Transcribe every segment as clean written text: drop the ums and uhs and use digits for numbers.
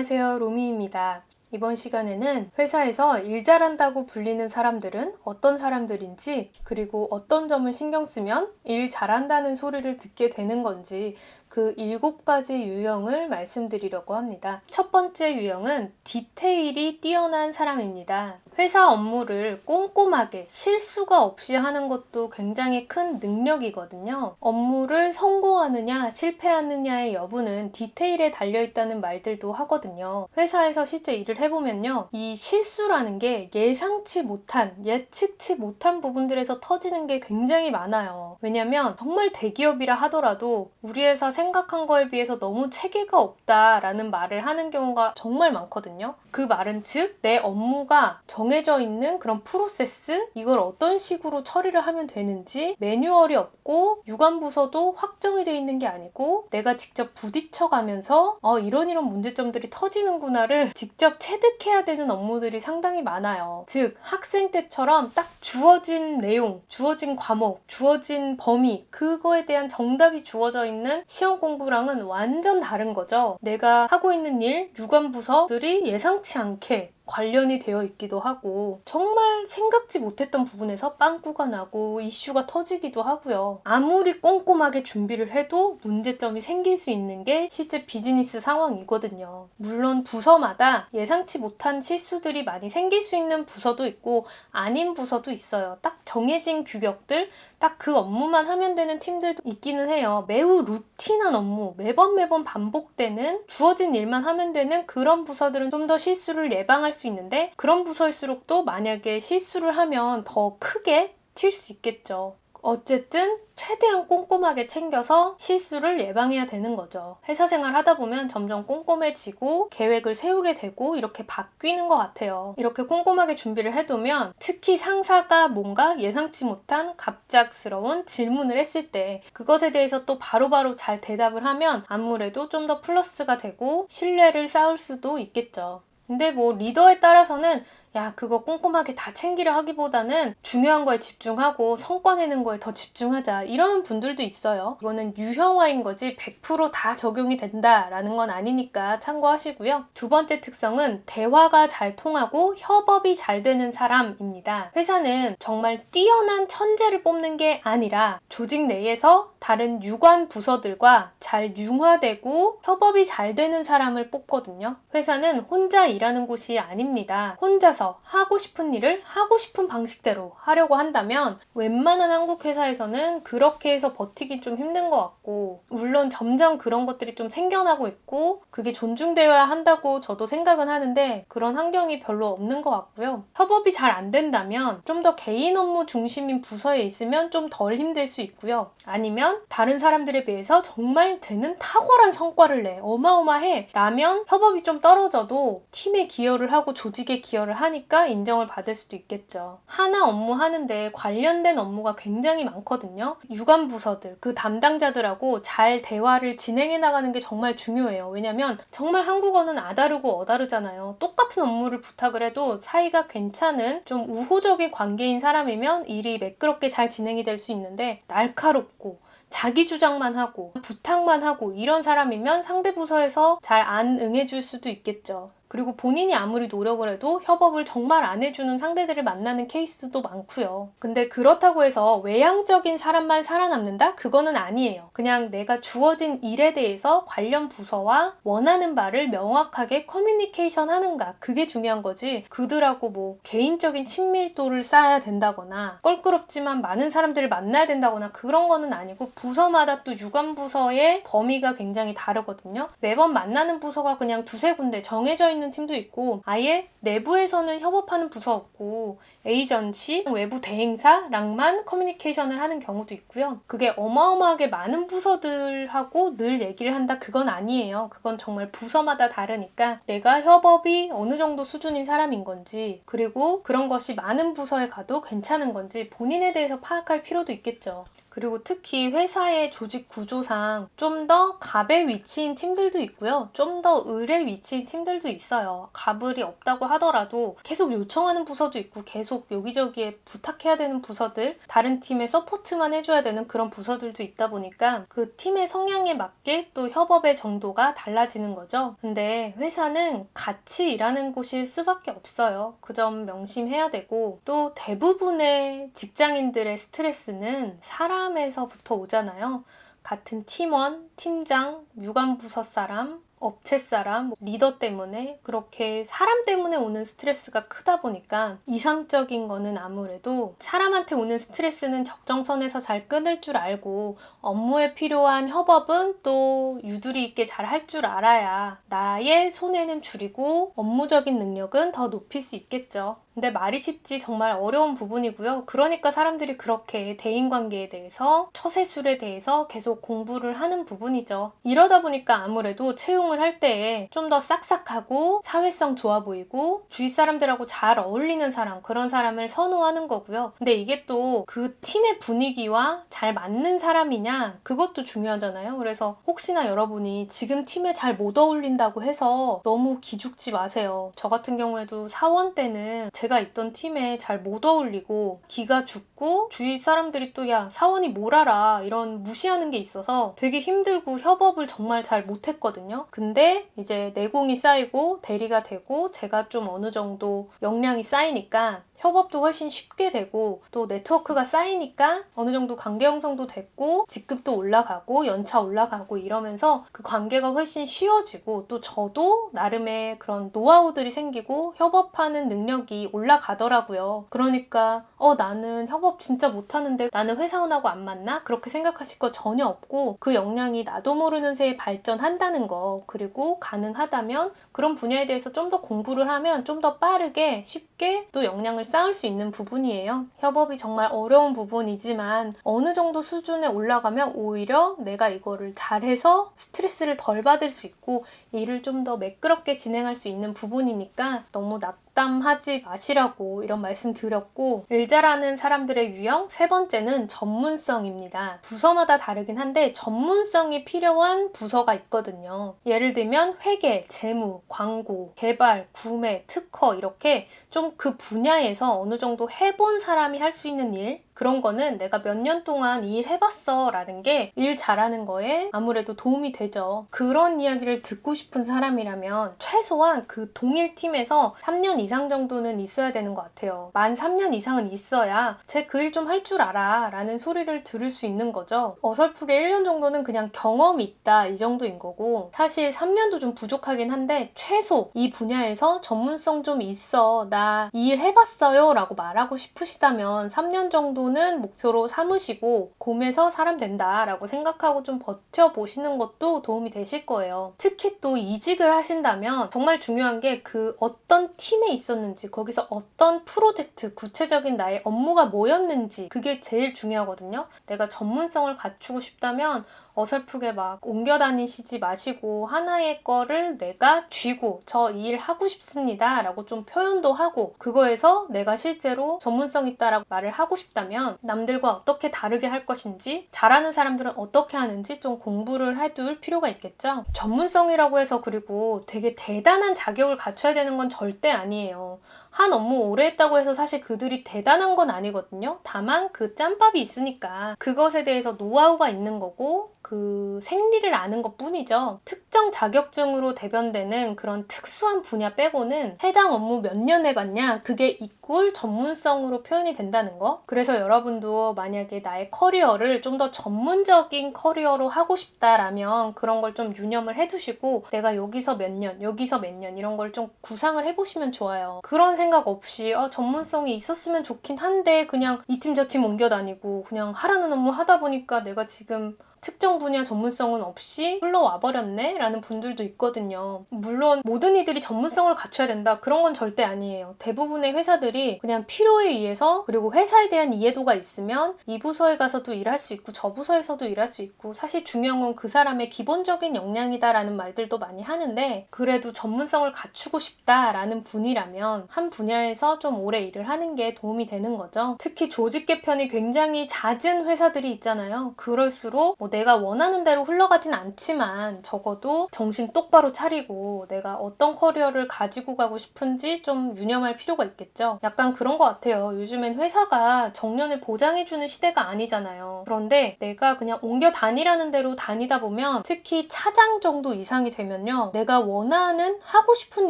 안녕하세요, 로미입니다. 이번 시간에는 회사에서 일 잘한다고 불리는 사람들은 어떤 사람들인지, 그리고 어떤 점을 신경 쓰면 일 잘한다는 소리를 듣게 되는 건지 그 7가지 유형을 말씀드리려고 합니다. 첫 번째 유형은 디테일이 뛰어난 사람입니다. 회사 업무를 꼼꼼하게 실수가 없이 하는 것도 굉장히 큰 능력이거든요. 업무를 성공하느냐 실패하느냐의 여부는 디테일에 달려있다는 말들도 하거든요. 회사에서 실제 일을 해보면요, 이 실수라는 게 예상치 못한, 예측치 못한 부분들에서 터지는 게 굉장히 많아요. 왜냐면 정말 대기업이라 하더라도 우리 회사 생각한 거에 비해서 너무 체계가 없다라는 말을 하는 경우가 정말 많거든요. 그 말은 즉 내 업무가 정해져 있는 그런 프로세스, 이걸 어떤 식으로 처리를 하면 되는지 매뉴얼이 없고 유관부서도 확정이 돼 있는 게 아니고 내가 직접 부딪혀가면서 이런 문제점들이 터지는구나를 직접 체득해야 되는 업무들이 상당히 많아요. 즉 학생 때처럼 딱 주어진 내용, 주어진 과목, 주어진 범위, 그거에 대한 정답이 주어져 있는 시험 공부랑은 완전 다른 거죠. 내가 하고 있는 일, 유관부서들이 예상치 않게 관련이 되어 있기도 하고 정말 생각지 못했던 부분에서 빵꾸가 나고 이슈가 터지기도 하고요. 아무리 꼼꼼하게 준비를 해도 문제점이 생길 수 있는 게 실제 비즈니스 상황이거든요. 물론 부서마다 예상치 못한 실수들이 많이 생길 수 있는 부서도 있고 아닌 부서도 있어요. 딱 정해진 규격들, 딱 그 업무만 하면 되는 팀들도 있기는 해요. 매우 루틴한 업무, 매번 반복되는 주어진 일만 하면 되는 그런 부서들은 좀 더 실수를 예방할 수 있는데, 그런 부서일수록 또 만약에 실수를 하면 더 크게 튈 수 있겠죠. 어쨌든 최대한 꼼꼼하게 챙겨서 실수를 예방해야 되는 거죠. 회사 생활 하다 보면 점점 꼼꼼해지고 계획을 세우게 되고 이렇게 바뀌는 것 같아요. 이렇게 꼼꼼하게 준비를 해두면 특히 상사가 뭔가 예상치 못한 갑작스러운 질문을 했을 때 그것에 대해서 또 바로바로 잘 대답을 하면 아무래도 좀 더 플러스가 되고 신뢰를 쌓을 수도 있겠죠. 근데 뭐 리더에 따라서는 야, 그거 꼼꼼하게 다 챙기려 하기보다는 중요한 거에 집중하고 성과 내는 거에 더 집중하자, 이러는 분들도 있어요. 이거는 유형화인 거지 100% 다 적용이 된다라는 건 아니니까 참고하시고요. 두 번째 특성은 대화가 잘 통하고 협업이 잘 되는 사람입니다. 회사는 정말 뛰어난 천재를 뽑는 게 아니라 조직 내에서 다른 유관 부서들과 잘 융화되고 협업이 잘 되는 사람을 뽑거든요. 회사는 혼자 일하는 곳이 아닙니다. 혼자서 하고 싶은 일을 하고 싶은 방식대로 하려고 한다면 웬만한 한국 회사에서는 그렇게 해서 버티기 좀 힘든 것 같고, 물론 점점 그런 것들이 좀 생겨나고 있고 그게 존중되어야 한다고 저도 생각은 하는데 그런 환경이 별로 없는 것 같고요. 협업이 잘 안 된다면 좀 더 개인 업무 중심인 부서에 있으면 좀 덜 힘들 수 있고요. 아니면 다른 사람들에 비해서 정말 쟤는 탁월한 성과를 내, 어마어마해 라면 협업이 좀 떨어져도 팀에 기여를 하고 조직에 기여를 하니까 인정을 받을 수도 있겠죠. 하나 업무 하는데 관련된 업무가 굉장히 많거든요. 유관 부서들, 그 담당자들하고 잘 대화를 진행해 나가는 게 정말 중요해요. 왜냐면 정말 한국어는 아다르고 어다르잖아요. 똑같은 업무를 부탁을 해도 사이가 괜찮은 좀 우호적인 관계인 사람이면 일이 매끄럽게 잘 진행이 될 수 있는데, 날카롭고 자기 주장만 하고 부탁만 하고 이런 사람이면 상대 부서에서 잘 안 응해줄 수도 있겠죠. 그리고 본인이 아무리 노력을 해도 협업을 정말 안 해주는 상대들을 만나는 케이스도 많고요. 근데 그렇다고 해서 외향적인 사람만 살아남는다? 그거는 아니에요. 그냥 내가 주어진 일에 대해서 관련 부서와 원하는 바를 명확하게 커뮤니케이션 하는가, 그게 중요한 거지 그들하고 뭐 개인적인 친밀도를 쌓아야 된다거나 껄끄럽지만 많은 사람들을 만나야 된다거나 그런 거는 아니고, 부서마다 또 유관부서의 범위가 굉장히 다르거든요. 매번 만나는 부서가 그냥 두세 군데 정해져 있는 팀도 있고, 아예 내부에서는 협업하는 부서 없고 에이전시, 외부 대행사랑만 커뮤니케이션을 하는 경우도 있고요. 그게 어마어마하게 많은 부서들하고 늘 얘기를 한다, 그건 아니에요. 그건 정말 부서마다 다르니까 내가 협업이 어느 정도 수준인 사람인 건지, 그리고 그런 것이 많은 부서에 가도 괜찮은 건지 본인에 대해서 파악할 필요도 있겠죠. 그리고 특히 회사의 조직 구조상 좀 더 갑의 위치인 팀들도 있고요. 좀 더 을의 위치인 팀들도 있어요. 갑을이 없다고 하더라도 계속 요청하는 부서도 있고 계속 여기저기에 부탁해야 되는 부서들, 다른 팀에 서포트만 해줘야 되는 그런 부서들도 있다 보니까 그 팀의 성향에 맞게 또 협업의 정도가 달라지는 거죠. 근데 회사는 같이 일하는 곳일 수밖에 없어요. 그 점 명심해야 되고, 또 대부분의 직장인들의 스트레스는 사람에서부터 오잖아요. 같은 팀원, 팀장, 유관부서 사람, 업체 사람, 리더 때문에, 그렇게 사람 때문에 오는 스트레스가 크다 보니까 이상적인 거는 아무래도 사람한테 오는 스트레스는 적정선에서 잘 끊을 줄 알고 업무에 필요한 협업은 또 유두리 있게 잘 할 줄 알아야 나의 손해는 줄이고 업무적인 능력은 더 높일 수 있겠죠. 근데 말이 쉽지 정말 어려운 부분이고요. 그러니까 사람들이 그렇게 대인관계에 대해서, 처세술에 대해서 계속 공부를 하는 부분이죠. 이러다 보니까 아무래도 채용을 할 때에 좀 더 싹싹하고 사회성 좋아 보이고 주위 사람들하고 잘 어울리는 사람, 그런 사람을 선호하는 거고요. 근데 이게 또 그 팀의 분위기와 잘 맞는 사람이냐, 그것도 중요하잖아요. 그래서 혹시나 여러분이 지금 팀에 잘 못 어울린다고 해서 너무 기죽지 마세요. 저 같은 경우에도 사원 때는 제가 있던 팀에 잘 못 어울리고 기가 죽고 주위 사람들이 또 야, 사원이 뭘 알아, 이런 무시하는 게 있어서 되게 힘들고 협업을 정말 잘 못했거든요. 근데 이제 내공이 쌓이고 대리가 되고 제가 좀 어느 정도 역량이 쌓이니까 협업도 훨씬 쉽게 되고, 또 네트워크가 쌓이니까 어느 정도 관계 형성도 됐고 직급도 올라가고 연차 올라가고 이러면서 그 관계가 훨씬 쉬워지고, 또 저도 나름의 그런 노하우들이 생기고 협업하는 능력이 올라가더라고요. 그러니까 나는 협업 진짜 못하는데 나는 회사원하고 안 맞나? 그렇게 생각하실 거 전혀 없고, 그 역량이 나도 모르는 새에 발전한다는 거, 그리고 가능하다면 그런 분야에 대해서 좀 더 공부를 하면 좀 더 빠르게 쉽게 또 역량을 쌓을 수 있는 부분이에요. 협업이 정말 어려운 부분이지만 어느 정도 수준에 올라가면 오히려 내가 이거를 잘해서 스트레스를 덜 받을 수 있고 일을 좀 더 매끄럽게 진행할 수 있는 부분이니까 너무 낙담하지 마시라고 이런 말씀 드렸고, 일 잘하는 사람들의 유형 세 번째는 전문성입니다. 부서마다 다르긴 한데 전문성이 필요한 부서가 있거든요. 예를 들면 회계, 재무, 광고, 개발, 구매, 특허, 이렇게 좀 그 분야에서 어느 정도 해본 사람이 할 수 있는 일, 그런 거는 내가 몇 년 동안 이 일 해봤어 라는 게 일 잘하는 거에 아무래도 도움이 되죠. 그런 이야기를 듣고 싶은 사람이라면 최소한 그 동일 팀에서 3년 이상 정도는 있어야 되는 것 같아요. 만 3년 이상은 있어야 쟤 그 일 좀 할 줄 알아 라는 소리를 들을 수 있는 거죠. 어설프게 1년 정도는 그냥 경험이 있다, 이 정도인 거고, 사실 3년도 좀 부족하긴 한데 최소 이 분야에서 전문성 좀 있어, 나 이 일 해봤어요 라고 말하고 싶으시다면 3년 정도는 목표로 삼으시고 곰에서 사람 된다 라고 생각하고 좀 버텨보시는 것도 도움이 되실 거예요. 특히 또 이직을 하신다면 정말 중요한 게 그 어떤 팀에 있었는지, 거기서 어떤 프로젝트, 구체적인 나의 업무가 뭐였는지, 그게 제일 중요하거든요. 내가 전문성을 갖추고 싶다면 어설프게 막 옮겨 다니시지 마시고 하나의 거를 내가 쥐고 저 이 일 하고 싶습니다 라고 좀 표현도 하고, 그거에서 내가 실제로 전문성 있다라고 말을 하고 싶다면 남들과 어떻게 다르게 할 것인지, 잘하는 사람들은 어떻게 하는지 좀 공부를 해둘 필요가 있겠죠. 전문성이라고 해서 그리고 되게 대단한 자격을 갖춰야 되는 건 절대 아니에요. 한 업무 오래 했다고 해서 사실 그들이 대단한 건 아니거든요. 다만 그 짬밥이 있으니까 그것에 대해서 노하우가 있는 거고 그 생리를 아는 것 뿐이죠. 특정 자격증으로 대변되는 그런 특수한 분야 빼고는 해당 업무 몇 년 해봤냐, 그게 이꼴 전문성으로 표현이 된다는 거. 그래서 여러분도 만약에 나의 커리어를 좀 더 전문적인 커리어로 하고 싶다라면 그런 걸 좀 유념을 해두시고 내가 여기서 몇 년, 여기서 몇 년 이런 걸 좀 구상을 해보시면 좋아요. 그런 생각 없이 전문성이 있었으면 좋긴 한데 그냥 이 팀 저 팀 옮겨 다니고 그냥 하라는 업무 하다 보니까 내가 지금 특정 분야 전문성은 없이 흘러와 버렸네? 라는 분들도 있거든요. 물론 모든 이들이 전문성을 갖춰야 된다, 그런 건 절대 아니에요. 대부분의 회사들이 그냥 필요에 의해서, 그리고 회사에 대한 이해도가 있으면 이 부서에 가서도 일할 수 있고 저 부서에서도 일할 수 있고, 사실 중요한 건 그 사람의 기본적인 역량이다라는 말들도 많이 하는데, 그래도 전문성을 갖추고 싶다라는 분이라면 한 분야에서 좀 오래 일을 하는 게 도움이 되는 거죠. 특히 조직 개편이 굉장히 잦은 회사들이 있잖아요. 그럴수록 내가 원하는 대로 흘러가진 않지만 적어도 정신 똑바로 차리고 내가 어떤 커리어를 가지고 가고 싶은지 좀 유념할 필요가 있겠죠. 약간 그런 것 같아요. 요즘엔 회사가 정년을 보장해주는 시대가 아니잖아요. 그런데 내가 그냥 옮겨 다니라는 대로 다니다 보면, 특히 차장 정도 이상이 되면요, 내가 원하는 하고 싶은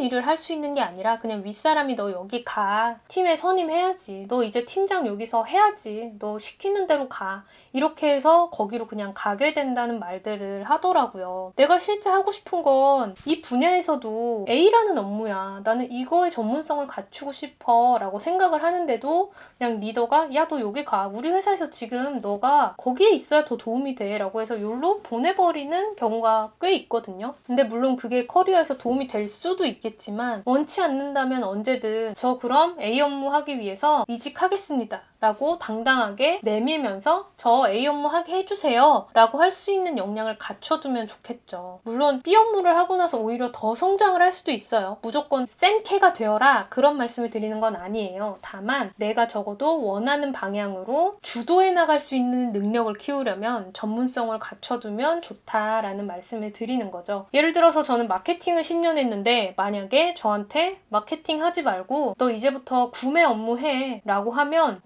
일을 할 수 있는 게 아니라 그냥 윗사람이 너 여기 가, 팀에 선임해야지, 너 이제 팀장 여기서 해야지, 너 시키는 대로 가, 이렇게 해서 거기로 그냥 가게 된다는 말들을 하더라고요. 내가 실제 하고 싶은 건 이 분야에서도 A라는 업무야, 나는 이거의 전문성을 갖추고 싶어 라고 생각을 하는데도 그냥 리더가 야, 너 여기 가, 우리 회사에서 지금 너가 거기에 있어야 더 도움이 돼 라고 해서 욜로 보내버리는 경우가 꽤 있거든요. 근데 물론 그게 커리어에서 도움이 될 수도 있겠지만, 원치 않는다면 언제든 저 그럼 A 업무 하기 위해서 이직하겠습니다 라고 당당하게 내밀면서 저 A 업무 하게 해주세요 라고 할 수 있는 역량을 갖춰두면 좋겠죠. 물론 B 업무를 하고 나서 오히려 더 성장을 할 수도 있어요. 무조건 센 캐가 되어라, 그런 말씀을 드리는 건 아니에요. 다만 내가 적어도 원하는 방향으로 주도해 나갈 수 있는 능력을 키우려면 전문성을 갖춰두면 좋다라는 말씀을 드리는 거죠. 예를 들어서 저는 마케팅을 10년 했는데, 만약에 저한테 마케팅 하지 말고 너 이제부터 구매 업무 해 라고 하면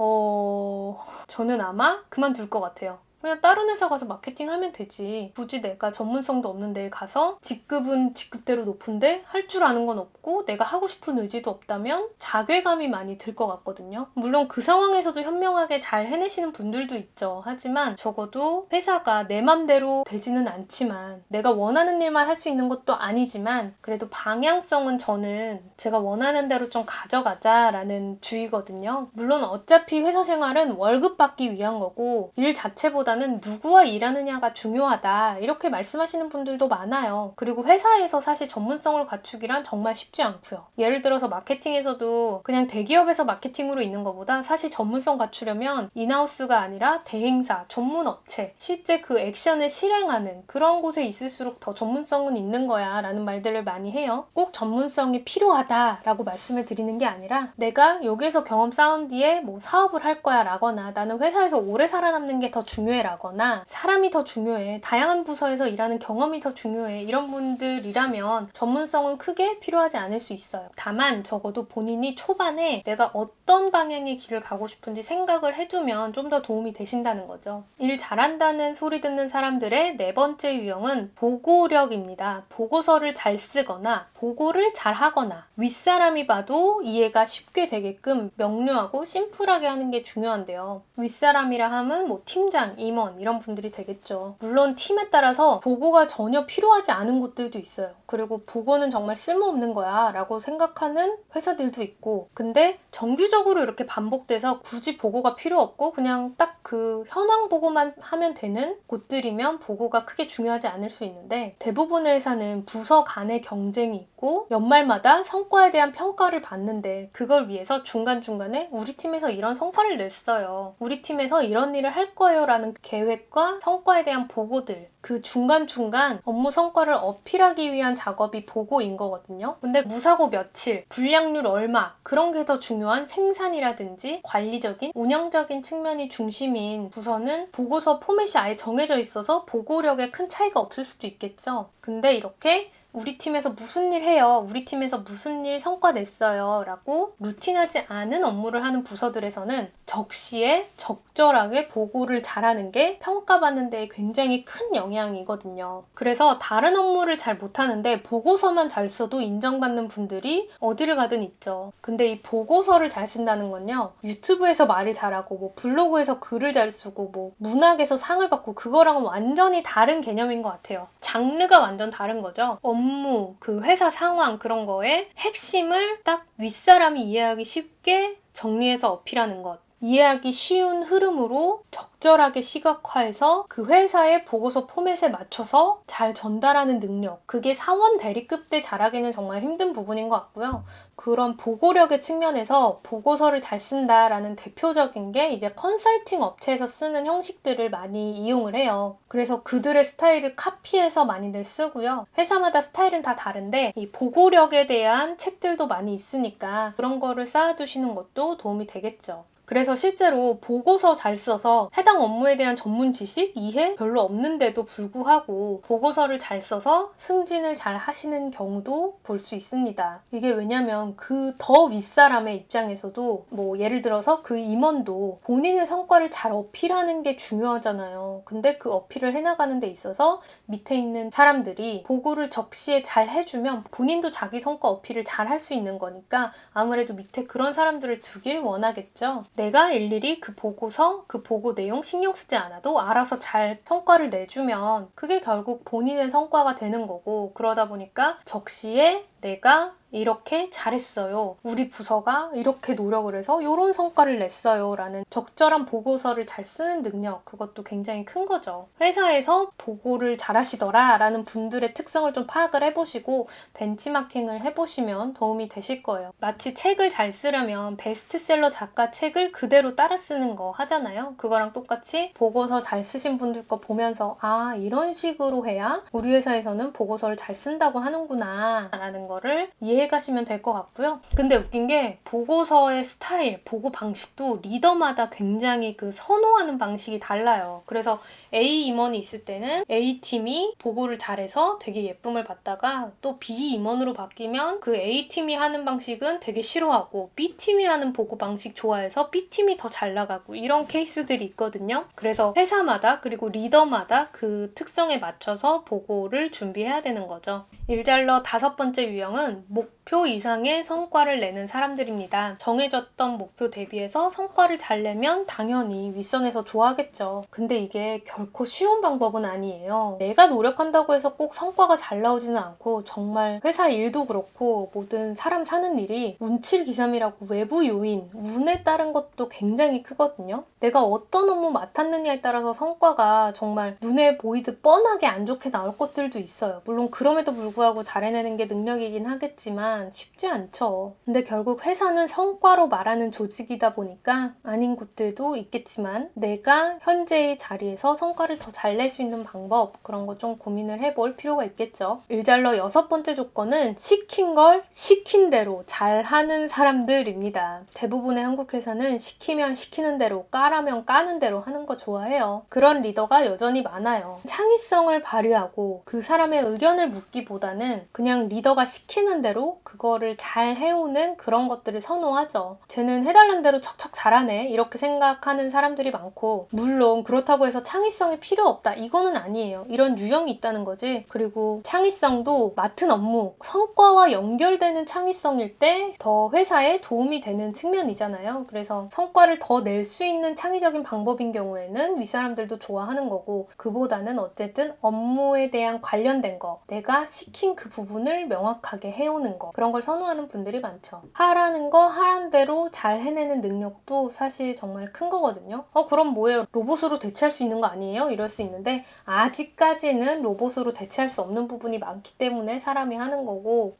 저는 아마 그만둘 것 같아요. 그냥 다른 회사 가서 마케팅 하면 되지, 굳이 내가 전문성도 없는 데에 가서 직급은 직급대로 높은데 할 줄 아는 건 없고 내가 하고 싶은 의지도 없다면 자괴감이 많이 들 것 같거든요. 물론 그 상황에서도 현명하게 잘 해내시는 분들도 있죠. 하지만 적어도 회사가 내 맘대로 되지는 않지만, 내가 원하는 일만 할 수 있는 것도 아니지만, 그래도 방향성은 저는 제가 원하는 대로 좀 가져가자라는 주의거든요. 물론 어차피 회사 생활은 월급 받기 위한 거고 일 자체보다는 누구와 일하느냐가 중요하다, 이렇게 말씀하시는 분들도 많아요. 그리고 회사에서 사실 전문성을 갖추기란 정말 쉽지 않고요. 예를 들어서 마케팅에서도 그냥 대기업에서 마케팅으로 있는 것보다 사실 전문성 갖추려면 인하우스가 아니라 대행사, 전문 업체, 실제 그 액션을 실행하는 그런 곳에 있을수록 더 전문성은 있는 거야 라는 말들을 많이 해요. 꼭 전문성이 필요하다라고 말씀을 드리는 게 아니라, 내가 여기에서 경험 쌓은 뒤에 사업을 할 거야 라거나, 나는 회사에서 오래 살아남는 게 더 중요해 라거나, 사람이 더 중요해, 다양한 부서에서 일하는 경험이 더 중요해, 이런 분들이라면 전문성은 크게 필요하지 않을 수 있어요. 다만 적어도 본인이 초반에 내가 어떤 방향의 길을 가고 싶은지 생각을 해두면 좀 더 도움이 되신다는 거죠. 일 잘한다는 소리 듣는 사람들의 네 번째 유형은 보고력입니다. 보고서를 잘 쓰거나 보고를 잘 하거나 윗사람이 봐도 이해가 쉽게 되게끔 명료하고 심플하게 하는 게 중요한데요. 윗사람이라 하면 팀장, 임원 이런 분들이 되겠죠. 물론 팀에 따라서 보고가 전혀 필요하지 않은 곳들도 있어요. 그리고 보고는 정말 쓸모없는 거야 라고 생각하는 회사들도 있고, 근데 정규적으로 이렇게 반복돼서 굳이 보고가 필요 없고 그냥 딱 그 현황 보고만 하면 되는 곳들이면 보고가 크게 중요하지 않을 수 있는데, 대부분의 회사는 부서 간의 경쟁이 있고 연말마다 성과에 대한 평가를 받는데, 그걸 위해서 중간중간에 우리 팀에서 이런 성과를 냈어요, 우리 팀에서 이런 일을 할 거예요 라는 계획과 성과에 대한 보고들, 그 중간중간 업무 성과를 어필하기 위한 작업이 보고인 거거든요. 근데 무사고 며칠, 불량률 얼마, 그런 게 더 중요한 생산이라든지 관리적인, 운영적인 측면이 중심인 부서는 보고서 포맷이 아예 정해져 있어서 보고력에 큰 차이가 없을 수도 있겠죠. 근데 이렇게 우리 팀에서 무슨 일 해요, 우리 팀에서 무슨 일 성과 냈어요 라고 루틴하지 않은 업무를 하는 부서들에서는 적시에 적절하게 보고를 잘하는 게 평가받는 데 굉장히 큰 영향이거든요. 그래서 다른 업무를 잘 못하는데 보고서만 잘 써도 인정받는 분들이 어디를 가든 있죠. 근데 이 보고서를 잘 쓴다는 건요, 유튜브에서 말을 잘하고 블로그에서 글을 잘 쓰고 문학에서 상을 받고, 그거랑은 완전히 다른 개념인 것 같아요. 장르가 완전 다른 거죠. 업무, 그 회사 상황, 그런 거에 핵심을 딱 윗사람이 이해하기 쉽게 정리해서 어필하는 것, 이해하기 쉬운 흐름으로 적절하게 시각화해서 그 회사의 보고서 포맷에 맞춰서 잘 전달하는 능력, 그게 사원 대리급 때 잘하기는 정말 힘든 부분인 것 같고요. 그런 보고력의 측면에서 보고서를 잘 쓴다라는 대표적인 게 이제 컨설팅 업체에서 쓰는 형식들을 많이 이용을 해요. 그래서 그들의 스타일을 카피해서 많이들 쓰고요. 회사마다 스타일은 다 다른데 이 보고력에 대한 책들도 많이 있으니까 그런 거를 쌓아두시는 것도 도움이 되겠죠. 그래서 실제로 보고서 잘 써서 해당 업무에 대한 전문 지식, 이해 별로 없는데도 불구하고 보고서를 잘 써서 승진을 잘 하시는 경우도 볼 수 있습니다. 이게 왜냐면 그 더 윗사람의 입장에서도 뭐 예를 들어서 그 임원도 본인의 성과를 잘 어필하는 게 중요하잖아요. 근데 그 어필을 해나가는 데 있어서 밑에 있는 사람들이 보고를 적시에 잘 해주면 본인도 자기 성과 어필을 잘 할 수 있는 거니까 아무래도 밑에 그런 사람들을 두길 원하겠죠. 내가 일일이 그 보고서, 그 보고 내용 신경 쓰지 않아도 알아서 잘 성과를 내주면 그게 결국 본인의 성과가 되는 거고, 그러다 보니까 적시에 내가 이렇게 잘했어요. 우리 부서가 이렇게 노력을 해서 이런 성과를 냈어요. 라는 적절한 보고서를 잘 쓰는 능력, 그것도 굉장히 큰 거죠. 회사에서 보고를 잘하시더라 라는 분들의 특성을 좀 파악을 해보시고 벤치마킹을 해보시면 도움이 되실 거예요. 마치 책을 잘 쓰려면 베스트셀러 작가 책을 그대로 따라 쓰는 거 하잖아요. 그거랑 똑같이 보고서 잘 쓰신 분들 거 보면서 아, 이런 식으로 해야 우리 회사에서는 보고서를 잘 쓴다고 하는구나 라는 거를 이해가시면 될 것 같고요. 근데 웃긴 게 보고서의 스타일, 보고 방식도 리더마다 굉장히 그 선호하는 방식이 달라요. 그래서 A 임원이 있을 때는 A팀이 보고를 잘해서 되게 예쁨을 받다가 또 B 임원으로 바뀌면 그 A팀이 하는 방식은 되게 싫어하고 B팀이 하는 보고 방식 좋아해서 B팀이 더 잘 나가고 이런 케이스들이 있거든요. 그래서 회사마다 그리고 리더마다 그 특성에 맞춰서 보고를 준비해야 되는 거죠. 일잘러 5번째 유형은 목표 이상의 성과를 내는 사람들입니다. 정해졌던 목표 대비해서 성과를 잘 내면 당연히 윗선에서 좋아하겠죠. 근데 이게 결코 쉬운 방법은 아니에요. 내가 노력한다고 해서 꼭 성과가 잘 나오지는 않고 정말 회사 일도 그렇고 모든 사람 사는 일이 운칠기삼이라고 외부 요인, 운에 따른 것도 굉장히 크거든요. 내가 어떤 업무 맡았느냐에 따라서 성과가 정말 눈에 보이듯 뻔하게 안 좋게 나올 것들도 있어요. 물론 그럼에도 불구하고 잘 해내는 게 능력이긴 하겠지만 쉽지 않죠. 근데 결국 회사는 성과로 말하는 조직이다 보니까 아닌 곳들도 있겠지만 내가 현재의 자리에서 성과를 더 잘 낼 수 있는 방법, 그런 거 좀 고민을 해볼 필요가 있겠죠. 일잘러 6번째 조건은 시킨 걸 시킨 대로 잘하는 사람들입니다. 대부분의 한국 회사는 시키면 시키는 대로, 까라면 까는 대로 하는 거 좋아해요. 그런 리더가 여전히 많아요. 창의성을 발휘하고 그 사람의 의견을 묻기보다는 그냥 리더가 시키는 대로 그거를 잘 해오는 그런 것들을 선호하죠. 쟤는 해달라는 대로 척척 잘하네 이렇게 생각하는 사람들이 많고, 물론 그렇다고 해서 창의성이 필요 없다 이거는 아니에요. 이런 유형이 있다는 거지. 그리고 창의성도 맡은 업무, 성과와 연결되는 창의성일 때 더 회사에 도움이 되는 측면이잖아요. 그래서 성과를 더 낼 수 있는 창의적인 방법인 경우에는 윗사람들도 좋아하는 거고, 그보다는 어쨌든 업무에 대한 관련된 거, 내가 시킨 그 부분을 명확하게 해오는 거, 그런 걸 선호하는 분들이 많죠. 하라는 거 하란 대로 잘 해내는 능력도 사실 정말 큰 거거든요. 그럼 뭐예요? 로봇으로 대체할 수 있는 거 아니에요? 이럴 수 있는데 아직까지는 로봇으로 대체할 수 없는 부분이 많기 때문에 사람이 하는 거고,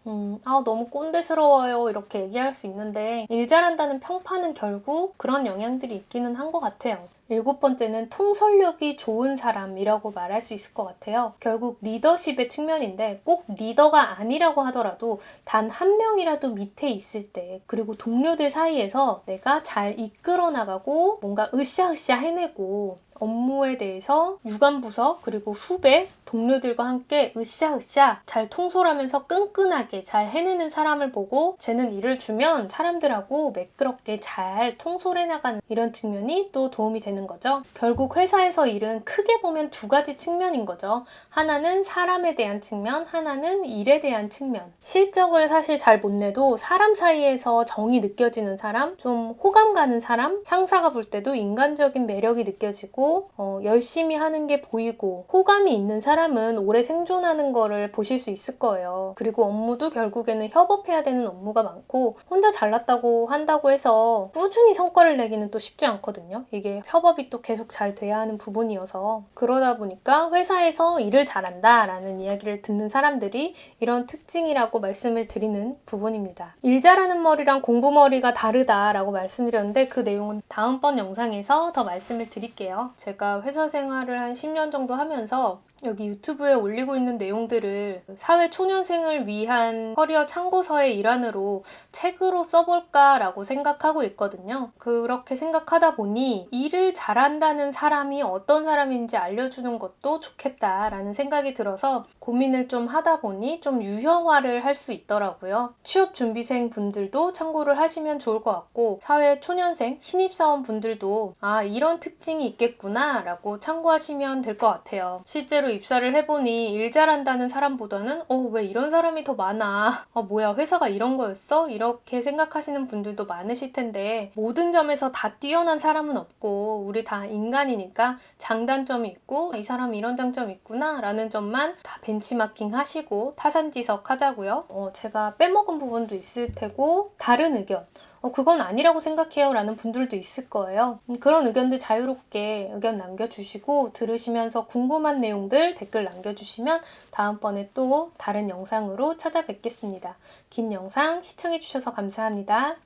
너무 꼰대스러워요 이렇게 얘기할 수 있는데 일 잘한다는 평판은 결국 그런 영향들이 있기는 한 것 같아요. 7번째는 통솔력이 좋은 사람이라고 말할 수 있을 것 같아요. 결국 리더십의 측면인데 꼭 리더가 아니라고 하더라도 단 한 명이라도 밑에 있을 때, 그리고 동료들 사이에서 내가 잘 이끌어 나가고 뭔가 으쌰으쌰 해내고 업무에 대해서 유관부서 그리고 후배, 동료들과 함께 으쌰으쌰 잘 통솔하면서 끈끈하게 잘 해내는 사람을 보고 쟤는 일을 주면 사람들하고 매끄럽게 잘 통솔해 나가는 이런 측면이 또 도움이 되는 거죠. 결국 회사에서 일은 크게 보면 2가지 측면인 거죠. 하나는 사람에 대한 측면, 하나는 일에 대한 측면. 실적을 사실 잘 못 내도 사람 사이에서 정이 느껴지는 사람, 좀 호감 가는 사람, 상사가 볼 때도 인간적인 매력이 느껴지고 그리고 열심히 하는 게 보이고 호감이 있는 사람은 오래 생존하는 거를 보실 수 있을 거예요. 그리고 업무도 결국에는 협업해야 되는 업무가 많고 혼자 잘났다고 한다고 해서 꾸준히 성과를 내기는 또 쉽지 않거든요. 이게 협업이 또 계속 잘 돼야 하는 부분이어서 그러다 보니까 회사에서 일을 잘한다 라는 이야기를 듣는 사람들이 이런 특징이라고 말씀을 드리는 부분입니다. 일 잘하는 머리랑 공부 머리가 다르다라고 말씀드렸는데 그 내용은 다음번 영상에서 더 말씀을 드릴게요. 제가 회사 생활을 한 10년 정도 하면서 여기 유튜브에 올리고 있는 내용들을 사회 초년생을 위한 커리어 참고서의 일환으로 책으로 써볼까라고 생각하고 있거든요. 그렇게 생각하다 보니 일을 잘한다는 사람이 어떤 사람인지 알려주는 것도 좋겠다라는 생각이 들어서 고민을 좀 하다 보니 좀 유형화를 할 수 있더라고요. 취업준비생 분들도 참고를 하시면 좋을 것 같고 사회 초년생, 신입사원 분들도 이런 특징이 있겠구나 라고 참고하시면 될 것 같아요. 실제로 입사를 해보니 일 잘한다는 사람보다는 왜 이런 사람이 더 많아? 뭐야 회사가 이런 거였어? 이렇게 생각하시는 분들도 많으실 텐데 모든 점에서 다 뛰어난 사람은 없고 우리 다 인간이니까 장단점이 있고 이 사람이 이런 장점이 있구나 라는 점만 다 벤치마킹 하시고 타산지석 하자고요. 제가 빼먹은 부분도 있을 테고 다른 의견 그건 아니라고 생각해요 라는 분들도 있을 거예요. 그런 의견들 자유롭게 의견 남겨주시고 들으시면서 궁금한 내용들 댓글 남겨주시면 다음번에 또 다른 영상으로 찾아뵙겠습니다. 긴 영상 시청해주셔서 감사합니다.